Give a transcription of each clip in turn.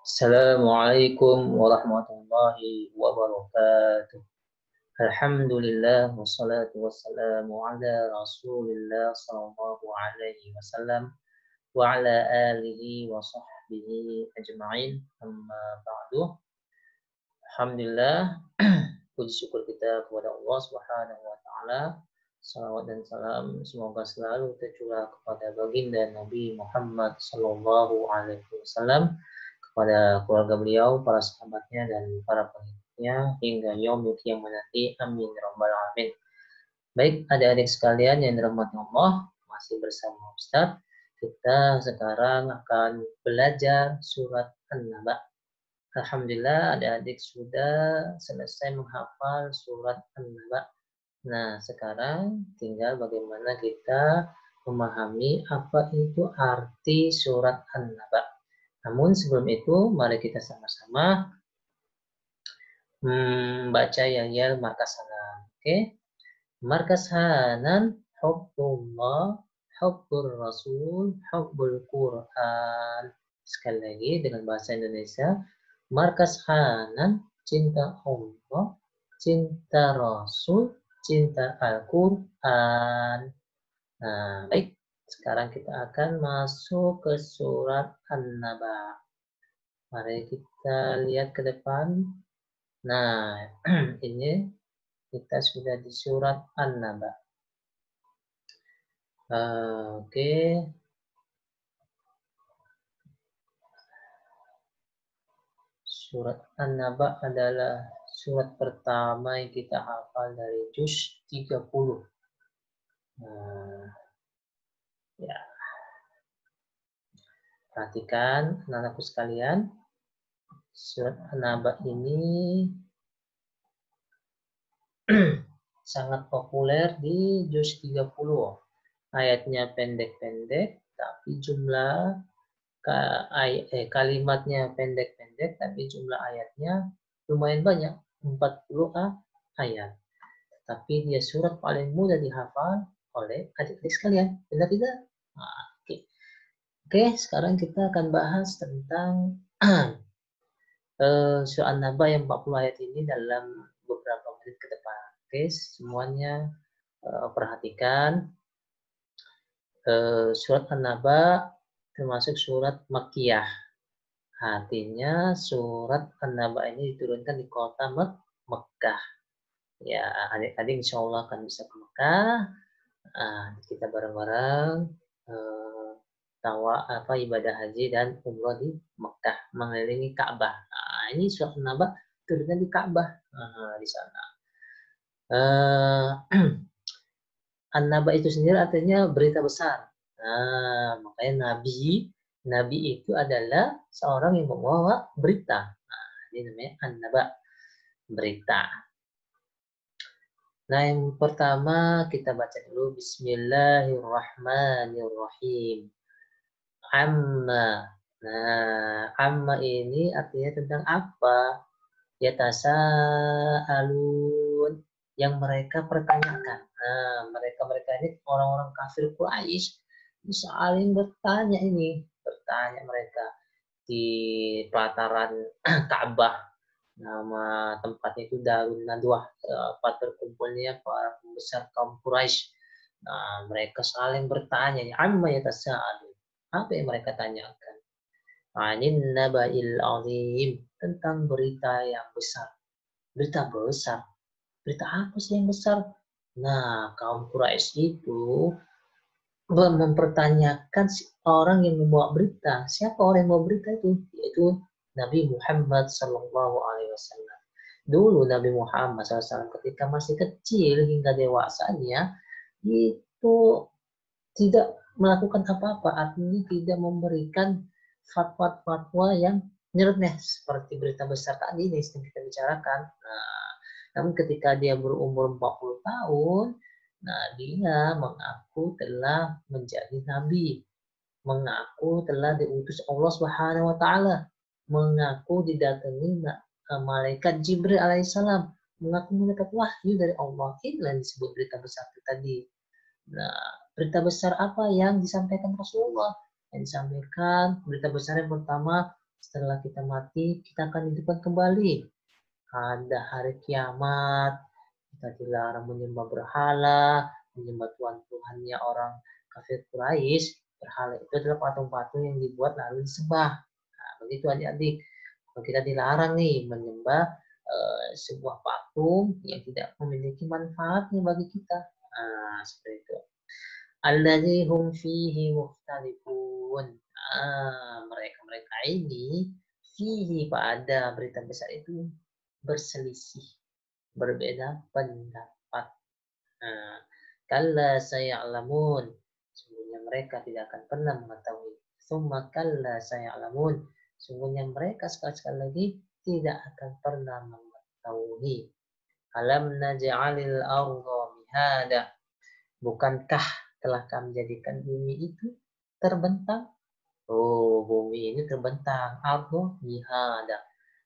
Assalamualaikum warahmatullahi wabarakatuh. Alhamdulillah wassalatu wassalamu ala Rasulillah sallallahu alaihi wasallam wa ala alihi wa sahbihi ajma'in. Amma ba'du. Alhamdulillah, puji syukur kita kepada Allah Subhanahu wa taala. Salawat dan salam semoga selalu tercurah kepada baginda Nabi Muhammad sallallahu alaihi wasallam, kepada keluarga beliau, para sahabatnya, dan para pengikutnya hingga yaumil qiyamah nanti. Amin ya rabbal alamin. Baik, adik-adik sekalian yang dirahmati Allah, masih bersama Ustaz. Kita sekarang akan belajar surat An-Naba. Alhamdulillah, adik-adik sudah selesai menghafal surat An-Naba. Nah, sekarang tinggal bagaimana kita memahami apa itu arti surat An-Naba. Namun sebelum itu, mari kita sama-sama baca yang markas hanan. Oke? Markas hanan, hubbullah, hubbur rasul, hubbul Quran. Sekali lagi dengan bahasa Indonesia. Markas hanan, cinta Allah, cinta Rasul, cinta Al-Quran. Nah, baik. Sekarang kita akan masuk ke surat An-Naba. Mari kita lihat ke depan. Nah, ini kita sudah di surat An-Naba. Oke. Surat An-Naba adalah surat pertama yang kita hafal dari juz 30. Nah, ya. Perhatikan anak-anakku sekalian. Surat An-Naba ini sangat populer di juz 30. Ayatnya pendek-pendek, tapi jumlah kalimatnya pendek-pendek, tapi jumlah ayatnya lumayan banyak, 40 ayat. Tapi dia surat paling mudah dihafal oleh adik-adik sekalian. Benar tidak? Nah, Oke, sekarang kita akan bahas tentang surat An-Naba yang 40 ayat ini dalam beberapa menit ke depan. Oke, semuanya perhatikan. Surat An-Naba termasuk surat Makkiyah. Artinya surat An-Naba ini diturunkan di kota Mekkah. Ya, adik-adik insya Allah akan bisa ke Mekkah. Kita bareng-bareng ibadah haji dan umroh di Mekkah, mengelilingi Ka'bah. Ini surat An-Naba turunkan di Ka'bah di sana. An-Naba itu sendiri artinya berita besar. Makanya Nabi itu adalah seorang yang membawa berita. Ini namanya An-Naba, berita. Nah, yang pertama kita baca dulu Bismillahirrahmanirrahim. Amma. Nah, amma ini artinya tentang apa? Yatasaalun, yang mereka pertanyakan. Nah, mereka ini orang-orang kafir Quraisy saling bertanya mereka di pelataran Ka'bah. Nama tempatnya itu Darun Nadwah, tempat berkumpulnya para pembesar kaum Quraisy. Nah, mereka saling bertanya, amma yatasaalun. Apa yang mereka tanyakan? Anin naba'il azim, tentang berita yang besar. Berita besar. Berita apa sih yang besar? Nah, kaum Quraisy itu mempertanyakan orang yang membawa berita. Siapa orang yang membawa berita itu? Yaitu Nabi Muhammad SAW. Dulu Nabi Muhammad SAW ketika masih kecil hingga dewasanya itu tidak melakukan apa-apa, artinya tidak memberikan fatwa-fatwa yang nyeleneh seperti berita besar tadi ini yang kita bicarakan. Nah, namun ketika dia berumur 40 tahun, nah dia mengaku telah menjadi nabi, mengaku telah diutus Allah Subhanahu wa taala, mengaku didatangi malaikat Jibril alaihissalam, mengaku mendapat wahyu dari Allah. Inilah yang disebut berita besar tadi. Nah, berita besar apa yang disampaikan Rasulullah? Yang disampaikan berita besar yang pertama, setelah kita mati, kita akan hidupkan kembali. Ada hari kiamat, kita dilarang menyembah berhala, menyembah Tuhan-Tuhannya orang kafir Quraisy. Berhala itu adalah patung-patung yang dibuat lalu disembah. Nah, begitu adik-adik. Kalau kita dilarang nih menyembah sebuah patung yang tidak memiliki manfaatnya bagi kita. Nah, seperti itu. Alladzi hum fihi mukhtalifun. Mereka ini fihi pada berita besar itu berselisih, berbeda pendapat. Kalla saya'lamun. Sungguhnya mereka tidak akan pernah mengetahui. Summa kalla saya'lamun. Sungguhnya mereka sekali-sekali lagi tidak akan pernah mengetahui. Alam naj'alil arda mihada. Bukankah telah kami jadikan bumi itu terbentang? Oh, bumi ini terbentang. Arda mihada.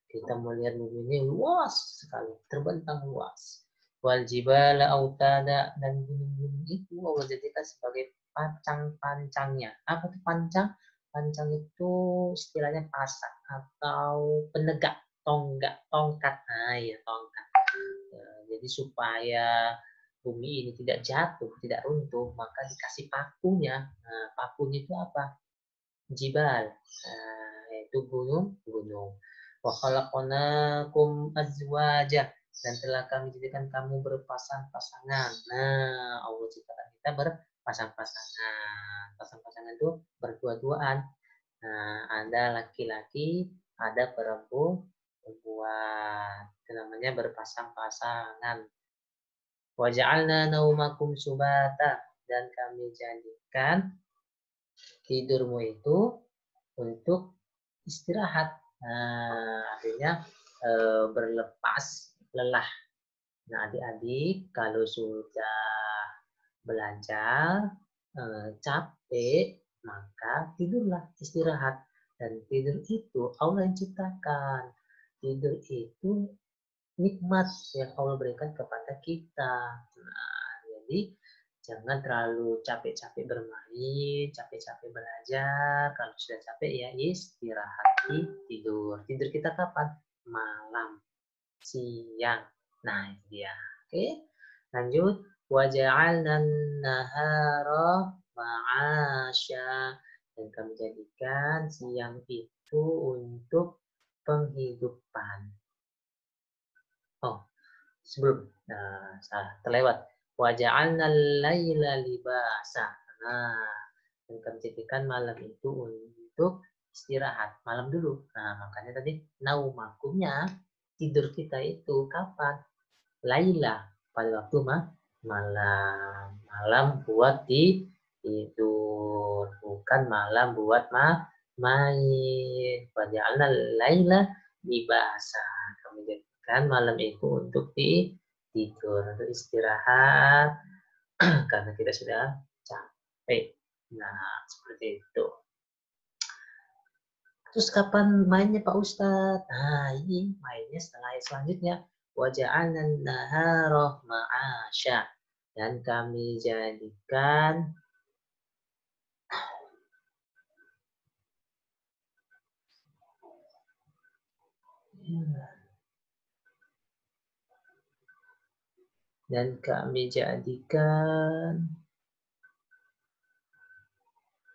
Kita melihat bumi ini luas sekali, terbentang luas. Wal jibala autada, dan gunung-gunung itu Allah jadikan sebagai pancang-pancangnya. Apa itu pancang? Pancang itu istilahnya pasak atau penegak, tongkat. Nah, ya tongkat. Jadi supaya bumi ini tidak jatuh, tidak runtuh, maka dikasih pakunya. Nah, pakunya itu apa? Jibal, yaitu gunung-gunung. Wa khalaqnakum azwaja, dan telah kami jadikan kamu berpasang-pasangan. Nah, Allah ciptakan kita berpasang-pasangan. Pasang-pasangan itu berdua-duaan. Nah, ada laki-laki, ada perempuan. Itu namanya berpasang-pasangan. Wa ja'alna naumakum subata, dan kami jadikan tidurmu itu untuk istirahat. Nah, artinya berlepas lelah. Nah, adik-adik kalau sudah belajar capek, maka tidurlah, istirahat. Dan tidur itu Allah yang ciptakan. Tidur itu nikmat yang Allah berikan kepada kita. Nah, jadi jangan terlalu capek-capek bermain, capek-capek belajar. Kalau sudah capek ya istirahat, tidur. Tidur kita kapan? Malam, siang. Nah, itu dia. Oke, lanjut. Waja'alna nahara ma'asya, dan kami jadikan siang itu untuk penghidupan. Oh, sebelum salah terlewat. Waja'alna al-laila libasa. Nah, dan kami jadikan malam itu untuk istirahat. Malam dulu. Nah, makanya tadi naumakumnya, tidur kita itu kapan? Laila, pada waktu malam. Malam buat tidur, bukan malam buat main. Waja'alna al-laila libasa. Kami jadikan malam itu untuk tidur, untuk istirahat karena kita sudah capek. Nah, seperti itu. Terus kapan mainnya Pak Ustadz? Nah, ini mainnya setelah ayat selanjutnya. Waja'alna nahara ma'asya, dan kami jadikan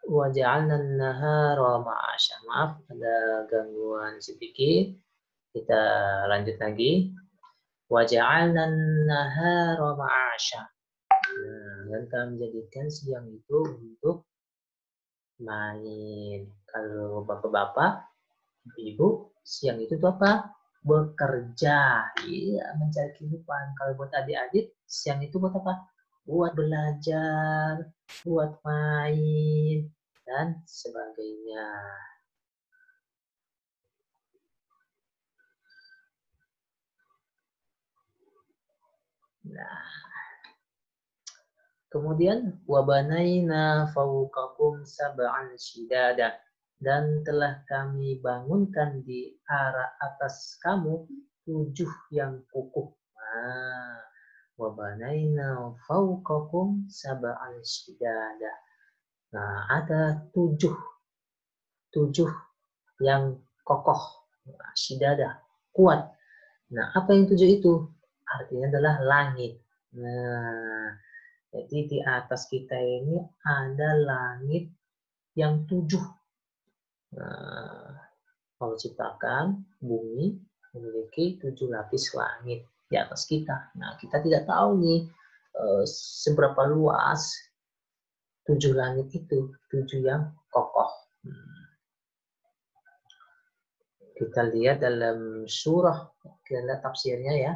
waja'alna nahara ma'asya. Maaf, ada gangguan sedikit. Kita lanjut lagi. Waja'alna nahara ma'asya. Nah, dan kami jadikan siang itu untuk main. Kalau bapak-bapak, ibu, siang itu tuh apa? Bekerja. Iya, mencari kehidupan. Kalau buat adik-adik, siang itu buat apa? Buat belajar, buat main, dan sebagainya. Nah, kemudian wabanaina fawqakum sab'an shidada, dan telah kami bangunkan di arah atas kamu 7 yang kokoh. Nah, wabanaina fawqakum sab'an shidada. Nah, ada 7 yang kokoh, syidada, kuat. Nah, apa yang 7 itu? Artinya adalah langit. Nah, jadi di atas kita ini ada langit yang 7. Nah, Allah ciptakan bumi memiliki 7 lapis langit di atas kita. Nah, kita tidak tahu nih seberapa luas 7 langit itu, 7 yang kokoh. Kita lihat dalam surah, kita lihat tafsirnya ya.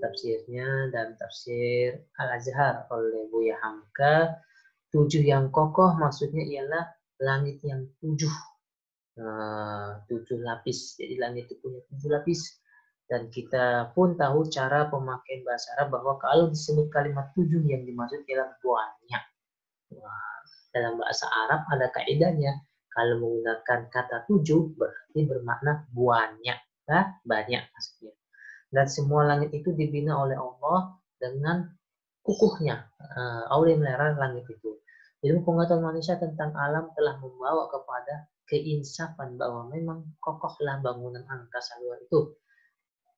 Tafsirnya dan tafsir Al-Azhar oleh Buya Hamka. 7 yang kokoh maksudnya ialah langit yang 7. 7 lapis. Jadi langit itu punya 7 lapis. Dan kita pun tahu cara pemakaian bahasa Arab bahwa kalau disebut kalimat 7 yang dimaksud ialah banyak. Dalam bahasa Arab ada kaidahnya. Kalau menggunakan kata 7 berarti bermakna banyak. Banyak maksudnya. Dan semua langit itu dibina oleh Allah dengan kukuhnya. Allah yang melihara langit itu. Ilmu pengetahuan manusia tentang alam telah membawa kepada keinsafan bahwa memang kokohlah bangunan angkasa luas itu.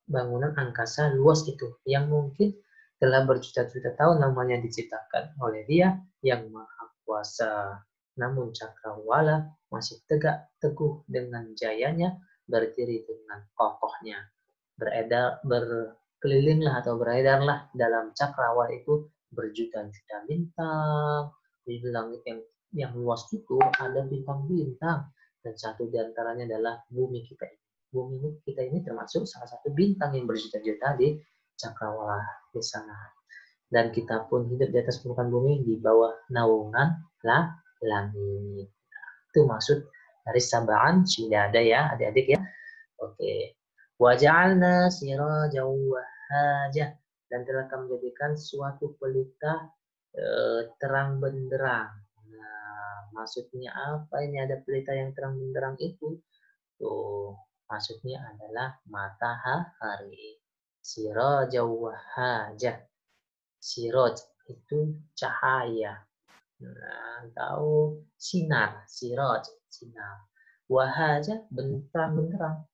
Bangunan angkasa luas itu yang mungkin telah berjuta-juta tahun namanya diciptakan oleh Dia yang Maha Kuasa. Namun cakrawala masih tegak teguh dengan jayanya, berdiri dengan kokohnya. Berkelilinglah atau beredarlah dalam cakrawala itu berjuta-juta bintang. Di langit yang luas itu ada bintang-bintang, dan satu diantaranya adalah bumi kita. Bumi kita ini termasuk salah satu bintang yang berjuta-juta di cakrawala di sana. Dan kita pun hidup di atas permukaan bumi di bawah naungan langit. Itu maksud dari sab'an syidada ya adik-adik ya. Oke. Waja'alna sirajan wahhaja, dan telah kami menjadikan suatu pelita terang benderang. Nah, maksudnya apa ini ada pelita yang terang benderang itu? Tuh, maksudnya adalah matahari. Sirajan wahhaja. Siraj itu cahaya. Nah, tahu sinar, siraj, sinar. Wahhaja terang benderang.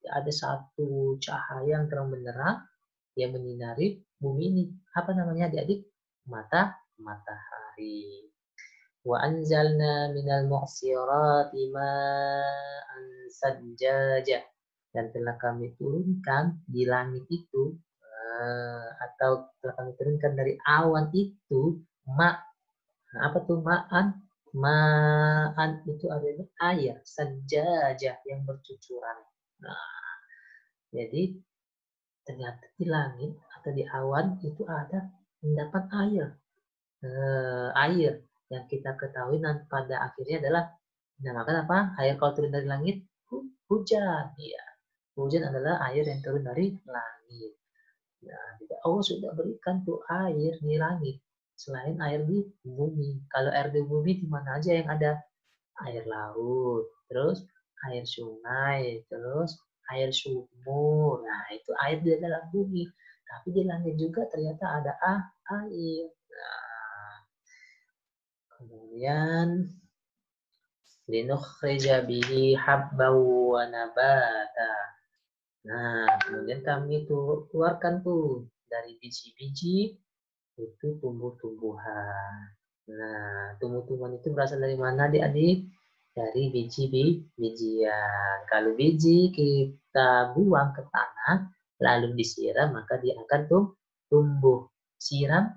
Ada satu cahaya yang terang benderang yang menyinari bumi ini. Apa namanya adik-adik? Matahari. Wa anzalna minal mu'sirati ma'an sajjaja, dan telah kami turunkan di langit itu atau telah kami turunkan dari awan itu apa tuh ma'an? Ma'an itu adalah air sajjaja yang bercucuran. Nah, jadi ternyata di langit atau di awan itu ada endapan air. Air yang kita ketahui nanti pada akhirnya adalah dinamakan apa? Air kalau turun dari langit, hujan. Ya. Hujan adalah air yang turun dari langit. Nah, Allah sudah berikan tuh air di langit selain air di bumi. Kalau air di bumi di mana aja yang ada? Air laut, terus air sungai, terus air sumur. Nah, itu air di dalam bumi. Tapi di langit juga ternyata ada air. Nah, kemudian linukhrija bihi habban wa nabata. Nah, kemudian kami tuh keluarkan tuh dari biji-biji itu tumbuh-tumbuhan. Nah, tumbuh-tumbuhan itu berasal dari mana adik-adik? Dari biji-bijian. Kalau biji kita buang ke tanah, lalu disiram, maka dia akan tumbuh. Siram,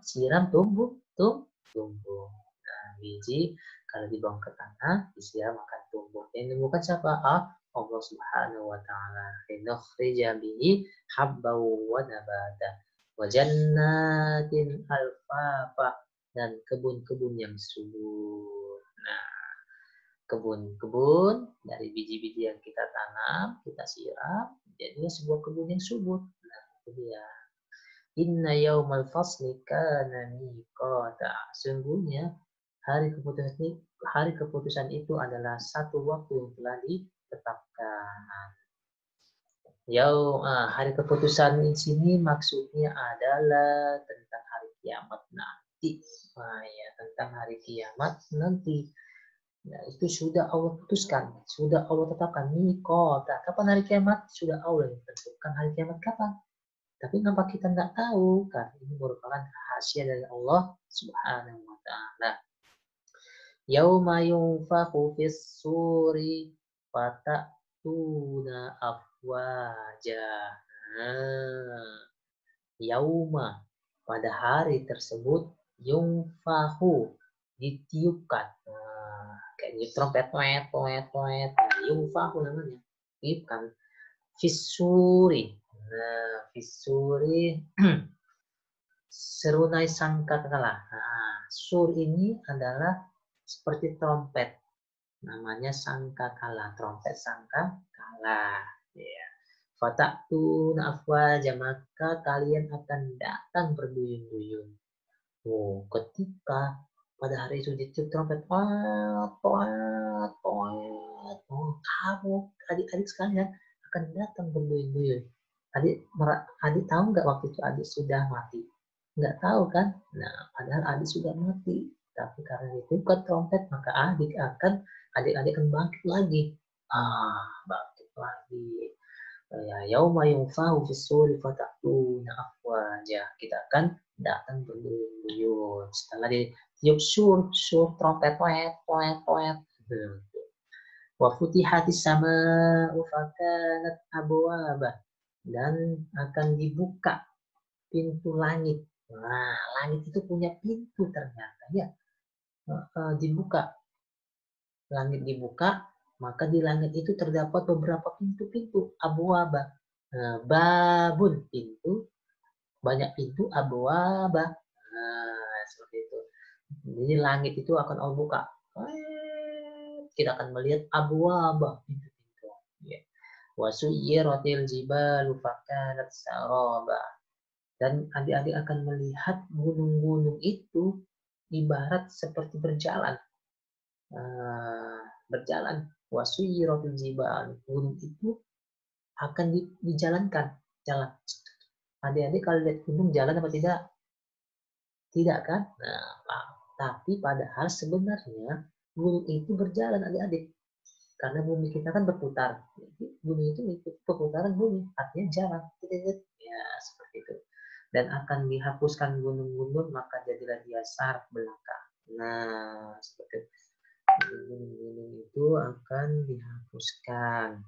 tumbuh. Nah, biji kalau dibuang ke tanah, disiram akan tumbuh. Yang tumbuhkan siapa? Allah Subhanahu wa taala. Linukhrija bihi habban wa nabata. Wa jannatin alfafa, dan kebun-kebun yang subur. Nah, kebun-kebun dari biji-biji yang kita tanam, kita siram, jadinya sebuah kebun yang subur. Nah, itu dia. Inna yaumal fasli kana miqata. Sungguhnya hari keputusan itu adalah satu waktu yang telah ditetapkan. Hari keputusan di sini maksudnya adalah tentang hari kiamat nanti. Nah, ya, tentang hari kiamat nanti. Nah, itu sudah Allah putuskan, sudah Allah tetapkan miqata. Kapan hari kiamat? Sudah Allah yang tentukan hari kiamat kapan. Tapi nampak kita nggak tahu kan ini merupakan rahasia dari Allah Subhanahu wa taala. Yauma yunfakhu fis suri fatatuna afwaja. Nah, yauma pada hari tersebut yunfahu ditiupkan. Nah, kayak niup trompet toet toet toet. Nah, yunfahu namanya. Tiupkan fisuri. Nah, fisuri serunai sangkakala. Nah, sur ini adalah seperti trompet. Namanya sangkakala, trompet sangkakala. Ya. Fatatuna afwaja, maka kalian akan datang berduyun-duyun. Oh, ketika pada hari itu ditiup trompet, toet, toet, toet. Oh, kamu, adik-adik sekalian akan datang berduyun-duyun. Adik tahu nggak waktu itu adik sudah mati? Nggak tahu kan? Nah, padahal adik sudah mati. Tapi karena ditiupkan trompet, maka adik-adik akan bangkit lagi. Bangkit lagi. Ya, yauma yunfahu fis-suri fatatuna afwaja. Kita akan datang berduyun-duyun. Setelah ditiup sur trompet, toet, toet, toet. Wa futihatis sama'u fakanat abwaba. Dan akan dibuka pintu langit. Nah, langit itu punya pintu ternyata ya. Dibuka, langit dibuka, maka di langit itu terdapat beberapa pintu-pintu abwaba. Babun pintu, banyak pintu abwaba. Nah, seperti itu. Jadi langit itu akan Allah buka. Kita akan melihat abwaba pintu-pintu. Ya. Wasuyyiratil jibalu fakanat saraba. Dan adik-adik akan melihat gunung-gunung itu ibarat seperti berjalan. Berjalan. Wasuyiratul jibal. Gunung itu akan dijalankan. Jalan. Adik-adik kalau lihat gunung jalan apa tidak? Tidak kan? Nah, tapi padahal sebenarnya gunung itu berjalan adik-adik. Karena bumi kita kan berputar. Jadi gunung itu mengikuti perputaran bumi. Artinya jalan. Ya, seperti itu. Dan akan dihapuskan gunung-gunung, maka jadilah dia saraf belaka. Nah, seperti itu. Gunung-gunung itu akan dihapuskan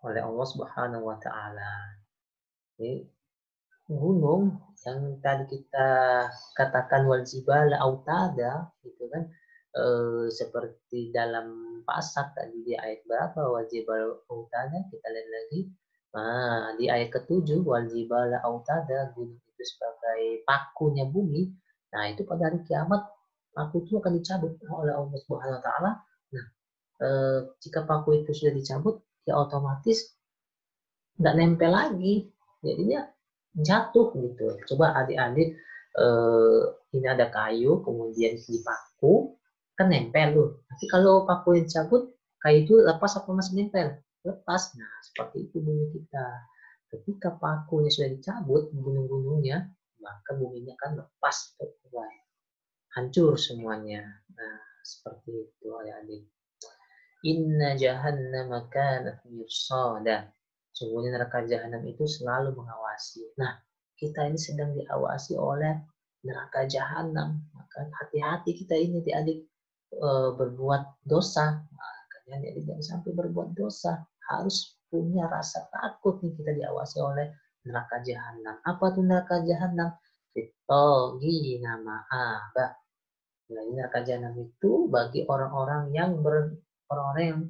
oleh Allah Subhanahu wa taala. Jadi gunung yang tadi kita katakan wal jibala autada gitu kan, seperti dalam Pasak tadi di ayat berapa wal jibala autada, kita lihat lagi. Nah, di ayat ke-7 wal jibala autada, gunung itu sebagai pakunya bumi. Nah, itu pada hari kiamat paku itu akan dicabut oleh Allah Subhanahu wa taala. Nah, jika paku itu sudah dicabut, ya otomatis nggak nempel lagi. Jadinya jatuh gitu. Coba adik-adik ini ada kayu kemudian dipaku kan nempel loh. Tapi kalau paku yang cabut, kayu itu lepas apa masih nempel? Lepas. Nah, seperti itu bumi kita. Ketika pakunya sudah dicabut, gunung-gunungnya, maka buminya kan lepas, hancur semuanya. Nah, seperti itu adik-adik. Inna jahannama kanat mirsada. Sungguhnya neraka jahanam itu selalu mengawasi. Nah, kita ini sedang diawasi oleh neraka jahanam. Maka hati-hati kita ini adik-adik berbuat dosa. Makanya adik jangan sampai berbuat dosa. Harus punya rasa takut nih kita diawasi oleh neraka jahanam. Apa tuh neraka jahanam? Fitogi nama abah. Nah, neraka jahanam itu bagi orang-orang yang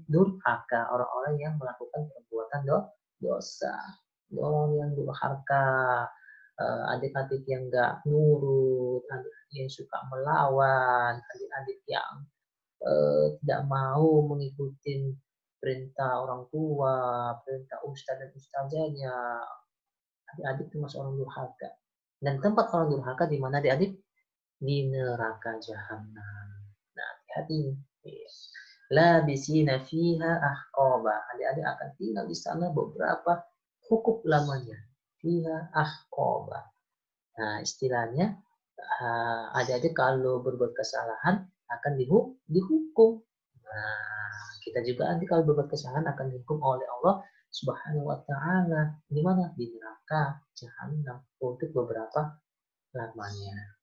durhaka, orang-orang yang melakukan perbuatan dosa, orang yang durhaka, adik-adik yang nggak nurut, adik-adik yang suka melawan, adik-adik yang tidak mau mengikuti perintah orang tua, perintah ustadz dan ustazahnya. Adik-adik itu masuk orang durhaka. Dan tempat orang durhaka di mana adik-adik? Di neraka jahanam. Nah, hati-hati. Labisina fiha ahqaba. Adik-adik akan tinggal di sana beberapa cukup lamanya. Fiha ahqaba. Nah, istilahnya adik-adik kalau berbuat kesalahan akan dihukum. Nah, kita juga nanti kalau berbuat kesalahan akan dihukum oleh Allah Subhanahu wa taala. Di mana? Di neraka jahanam untuk beberapa lamanya.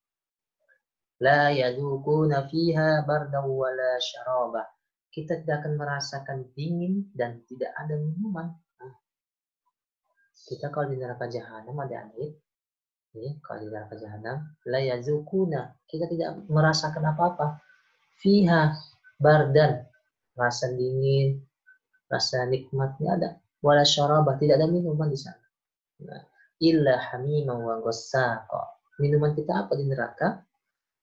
La yadukuna fiha bardaw wala syaraba. Kita tidak akan merasakan dingin dan tidak ada minuman. Nah, kita kalau di neraka jahanam adik-adik, kalau di neraka jahanam, la yazukuna, kita tidak merasakan apa-apa. Fiha bardan, rasa dingin, rasa nikmatnya ada. Wala syaraba, tidak ada minuman di sana. Nah, illa hamima wa ghassaqa. Minuman kita apa di neraka?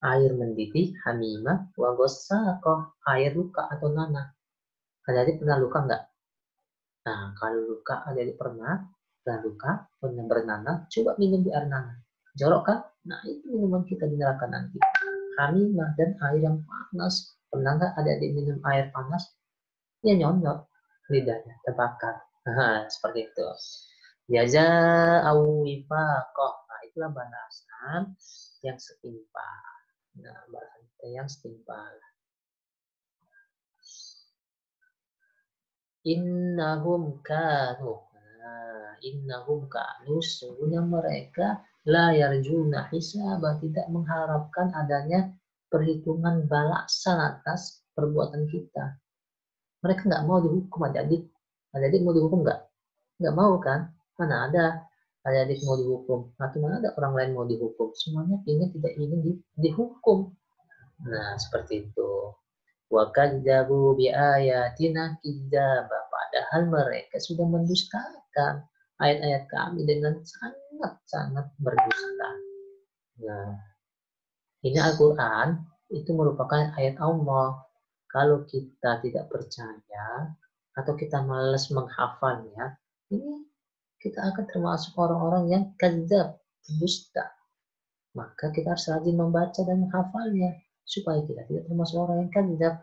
Air mendidih, hamimah, wa ghassaqa, air luka atau nanah. Adik pernah luka enggak? Nah, kalau luka adik pernah luka, pernah bernanah, coba minum di air nanah. Jorok kan? Nah, itu minuman kita di neraka nanti. Hamimah dan air yang panas. Pernah nggak adik minum air panas? Ya nyonyot, lidahnya terbakar. Nah, seperti itu. Jaza'u wifaqah. Nah, itulah balasan yang setimpal. Nah, balasan yang setimpal. Innahum kanu. Nah, innahum kanu, sesungguhnya mereka la yarjuna hisaba, tidak mengharapkan adanya perhitungan balasan atas perbuatan kita. Mereka nggak mau dihukum adik-adik. Adik-adik mau dihukum nggak? Nggak mau kan? Mana ada adik-adik mau dihukum? Atau mana ada orang lain mau dihukum? Semuanya tidak ingin dihukum. Nah, seperti itu. Wa kadzabu bi ayatina kidzaba, padahal mereka sudah mendustakan ayat-ayat kami dengan sangat-sangat berdusta. Nah, ini Al-Qur'an itu merupakan ayat Allah. Kalau kita tidak percaya atau kita malas menghafalnya, ini kita akan termasuk orang-orang yang kadzab, dusta. Maka kita harus rajin membaca dan menghafalnya supaya kita tidak termasuk orang yang kadzab,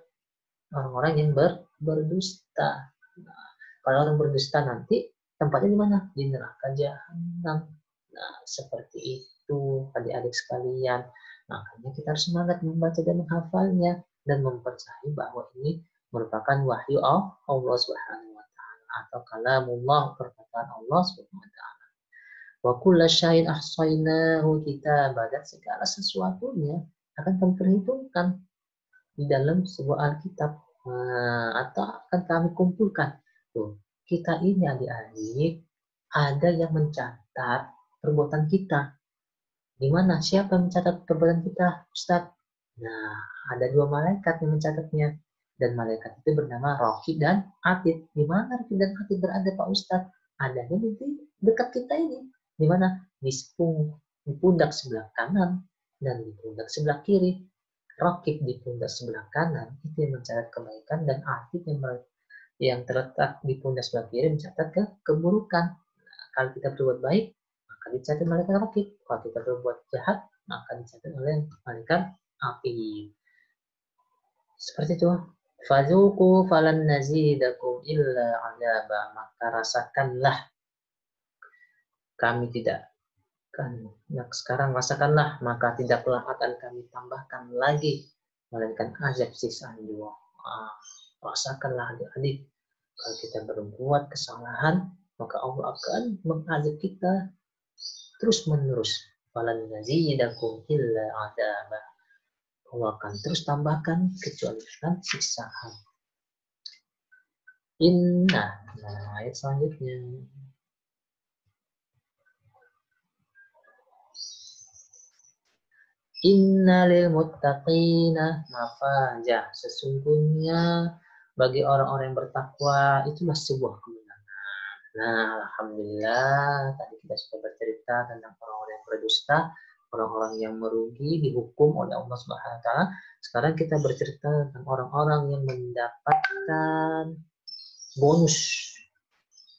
orang-orang yang berdusta. Nah, kalau orang berdusta nanti tempatnya di mana? Di neraka jahanam. Nah, seperti itu adik-adik sekalian. Makanya kita harus semangat membaca dan menghafalnya dan mempercayai bahwa ini merupakan wahyu Allah Subhanahu wa taala atau kalamullah, perkataan Allah Subhanahu wa taala. Wa kullu syai'in ahsaynahu kitaban, dan segala sesuatunya akan kami perhitungkan di dalam sebuah Alkitab. Atau akan kami kumpulkan. Tuh, kita ini adik-adik ada yang mencatat perbuatan kita. Di mana? Siapa yang mencatat perbuatan kita, Ustadz? Nah, ada dua malaikat yang mencatatnya. Dan malaikat itu bernama Raqib dan Atid. Di mana Raqib dan Atid berada, Pak Ustadz? Adanya di dekat kita ini. Di mana? Di pundak sebelah kanan dan di pundak sebelah kiri. Raqib di pundak sebelah kanan itu yang mencatat kebaikan, dan Atid yang terletak di pundak sebelah kiri mencatat keburukan. Nah, kalau kita berbuat baik, maka dicatat malaikat Raqib. Kalau kita berbuat jahat, maka dicatat oleh malaikat Atid. Seperti itu. Fazuku falan nazidakum illa azaba, maka rasakanlah, kami tidak kan. Nah, sekarang rasakanlah, maka tidaklah akan kami tambahkan lagi melainkan azab siksaan dua. Rasakanlah adik-adik, kalau kita berbuat kesalahan, maka Allah akan mengazab kita terus menerus. Falan nazidakum illa azaba, Allah akan terus tambahkan kecuali dengan siksaan. Nah, ayat selanjutnya. Innalil muttaqina mafajah, sesungguhnya bagi orang-orang yang bertakwa itulah sebuah kemenangan. Nah, alhamdulillah tadi kita sudah bercerita tentang orang-orang yang berdusta, orang-orang yang merugi dihukum oleh Allah Subhanahu wa taala. Sekarang kita bercerita tentang orang-orang yang mendapatkan bonus,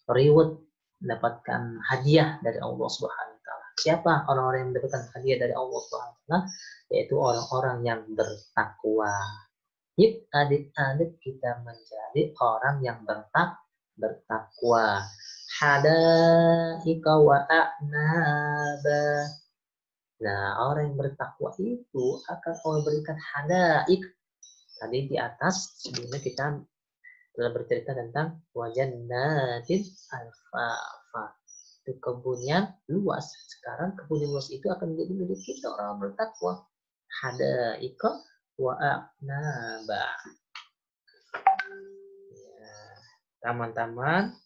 reward, mendapatkan hadiah dari Allah Subhanahu wa taala. Siapa orang-orang yang mendapatkan hadiah dari Allah Subhanahu wa taala? Yaitu orang-orang yang bertakwa. Yuk adik-adik kita menjadi orang yang bertakwa. Hadaika wa a'naba, Nah, orang yang bertakwa itu akan Allah berikan hadaik. Tadi di atas sebelumnya kita telah bercerita tentang wajannatin alfafa. Itu kebun yang luas. Sekarang kebun yang luas itu akan menjadi milik kita orang bertakwa. Hadaika wa a'naba. Ya, taman-taman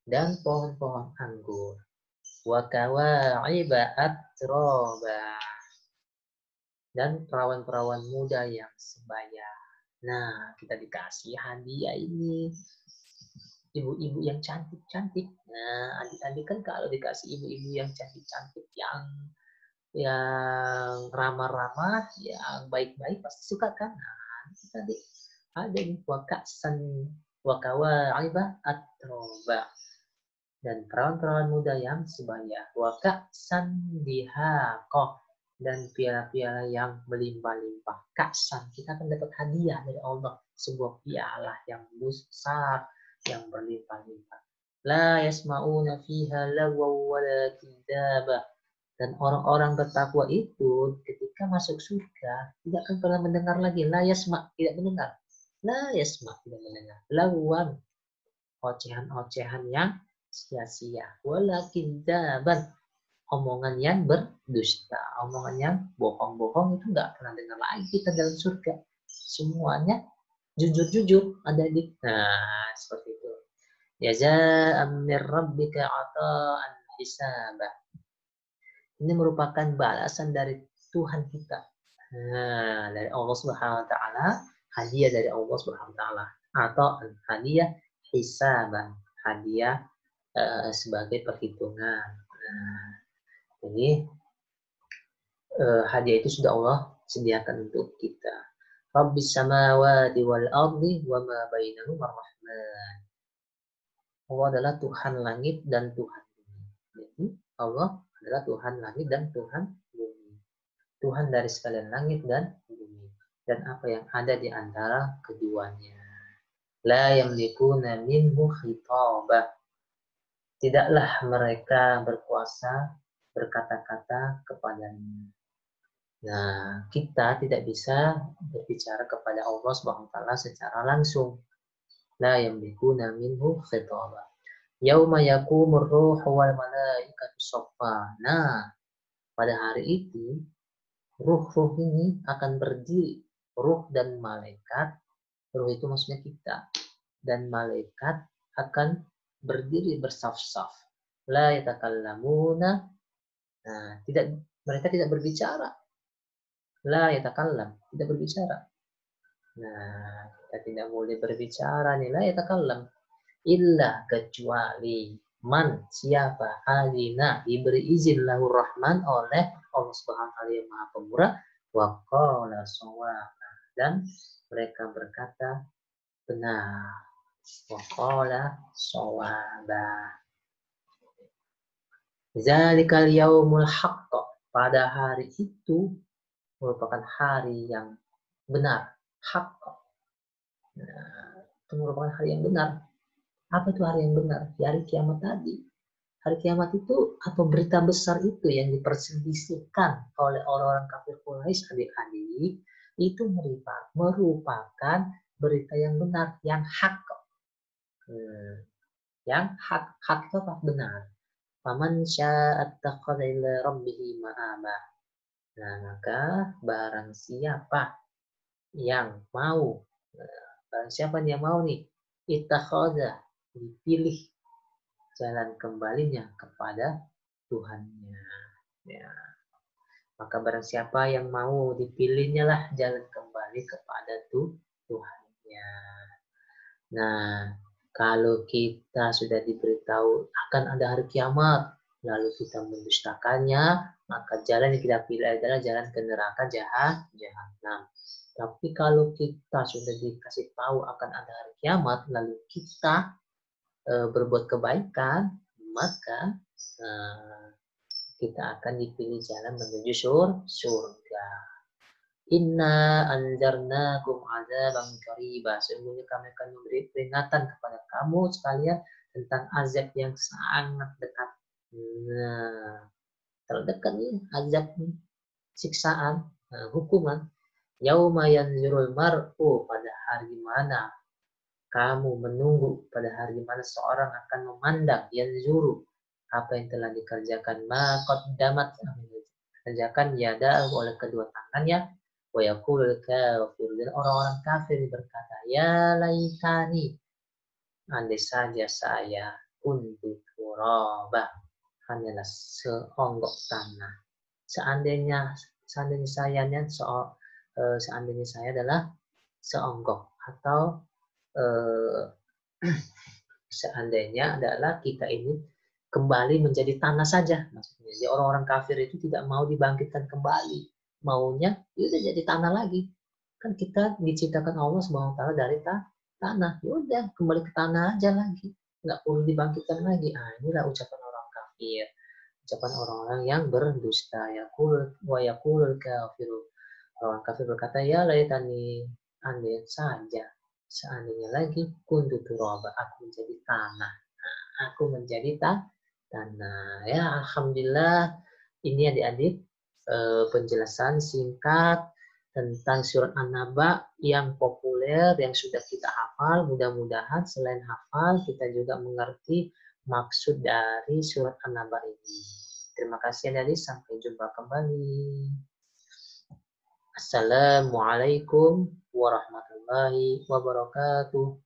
dan pohon-pohon anggur. Wa kawa'iba atroba. Dan perawan-perawan muda yang sebaya. Nah, kita dikasih hadiah ini. Ibu-ibu yang cantik-cantik. Nah, adik-adik kan kalau dikasih ibu-ibu yang cantik-cantik, yang ramah-ramah, yang baik-baik, pasti suka kan? Nah, tadi ada nih wakaksan wakawaibah atroba dan perawan-perawan muda yang sebaya. Wakaksan dihakoh dan piala-piala yang melimpah-limpah. Kaksan, kita akan dapat hadiah dari Allah, sebuah piala yang besar, yang berlimpah-limpah. La yasma'una fiha lagwaw wala kidaba. Dan orang-orang bertakwa itu ketika masuk surga tidak akan pernah mendengar lagi la yasma, tidak mendengar. La yasma, tidak mendengar. Lagwan, ocehan-ocehan yang sia-sia. Wala kidaban, omongan yang berdusta, omongan yang bohong-bohong itu nggak pernah dengar lagi kita dalam surga. Semuanya jujur-jujur ada di. Nah, seperti itu. Jaza'an min rabbika 'ata'an hisabah. Ini merupakan balasan dari Tuhan kita. Nah, dari Allah Subhanahu wa taala, hadiah dari Allah Subhanahu wa taala atau hadiah hisaban, hadiah sebagai perhitungan. Nah, jadi hadiah itu sudah Allah sediakan untuk kita. Rabbis samawati wal ardi wa ma bainahuma rahman. Allah adalah Tuhan langit dan Tuhan bumi. Jadi Allah adalah Tuhan langit dan Tuhan bumi. Tuhan dari sekalian langit dan bumi. Dan apa yang ada di antara keduanya. La yamlikuna minhu khitabah. Tidaklah mereka berkuasa berkata-kata kepadanya. Nah, kita tidak bisa berbicara kepada Allah Subhanahu wa taala secara langsung. La yamlikuna minhu khitabah. Yauma yaqumur ruhu wal malaikatu shaffa. Nah, pada hari itu ruh-ruh ini akan berdiri. Ruh dan malaikat, ruh itu maksudnya kita, dan malaikat akan berdiri bersaf-saf. La yatakallamuna. Nah, mereka tidak berbicara. La yatakallam, tidak berbicara. Nah, kita tidak boleh berbicara nih. La yatakallam. Illa kecuali man siapa alina diberi izin lahu rahman oleh Allah Subhanahu wa taala yang Maha Pemurah wa qala shawaba dan mereka berkata benar wa qala shawaba. Zalikal yaumul haqq, pada hari itu merupakan hari yang benar, haqq. Nah, itu merupakan hari yang benar. Apa itu hari yang benar? Di hari kiamat tadi. Hari kiamat itu atau berita besar itu yang diperselisihkan oleh orang-orang kafir Quraisy adik-adik itu merupakan berita yang benar, yang hak. Yang hak itu apa? Benar. Faman sya'attakhadha ila rabbih ma'aba. Nah, maka barang siapa yang mau, barang siapa yang mau nih, ittakhadha, dipilih jalan kembalinya kepada Tuhannya. Ya. Maka barang siapa yang mau dipilihnya lah jalan kembali kepada Tuhannya. Nah, kalau kita sudah diberitahu akan ada hari kiamat, lalu kita mendustakannya, maka jalan yang kita pilih adalah jalan ke neraka jahanam. Tapi kalau kita sudah dikasih tahu akan ada hari kiamat, lalu kita berbuat kebaikan, maka kita akan dipilih jalan menuju surga. Inna anzarnakum adzaban qariba. Sesungguhnya kami akan memberi peringatan kepada kamu sekalian tentang azab yang sangat dekat. Nah, terdekat nih azab, siksaan, hukuman. Yauma yanzurul mar'u, pada hari mana kamu menunggu, pada hari mana seorang akan memandang, yanzuru, apa yang telah dikerjakan, ma qaddamat, kerjakan yada oleh kedua tangannya, wa yaqulul kafir, dan orang-orang kafir berkata, ya laitani, andai saja saya kuntu turaba, hanyalah seonggok tanah. Seandainya seandainya seandainya saya adalah seonggok, atau seandainya adalah kita ini kembali menjadi tanah saja, maksudnya. Jadi orang-orang kafir itu tidak mau dibangkitkan kembali, maunya ya udah jadi tanah lagi. Kan kita diciptakan Allah Subhanahu wa taala dari tanah. Ya udah kembali ke tanah aja lagi. Nggak perlu dibangkitkan lagi. Inilah ucapan orang kafir. Ucapan orang-orang yang berdusta. Yaqul wa yaqulul kafiru. Orang kafir berkata, ya laitani, andai saja, seandainya lagi kuntu turaba, aku menjadi tanah. Aku menjadi tanah. Ya, alhamdulillah, ini adik-adik penjelasan singkat tentang surat An-Naba yang populer, yang sudah kita hafal. Mudah-mudahan selain hafal, kita juga mengerti maksud dari surat An-Naba ini. Terima kasih adik-adik, sampai jumpa kembali. Assalamualaikum warahmatullahi wabarakatuh.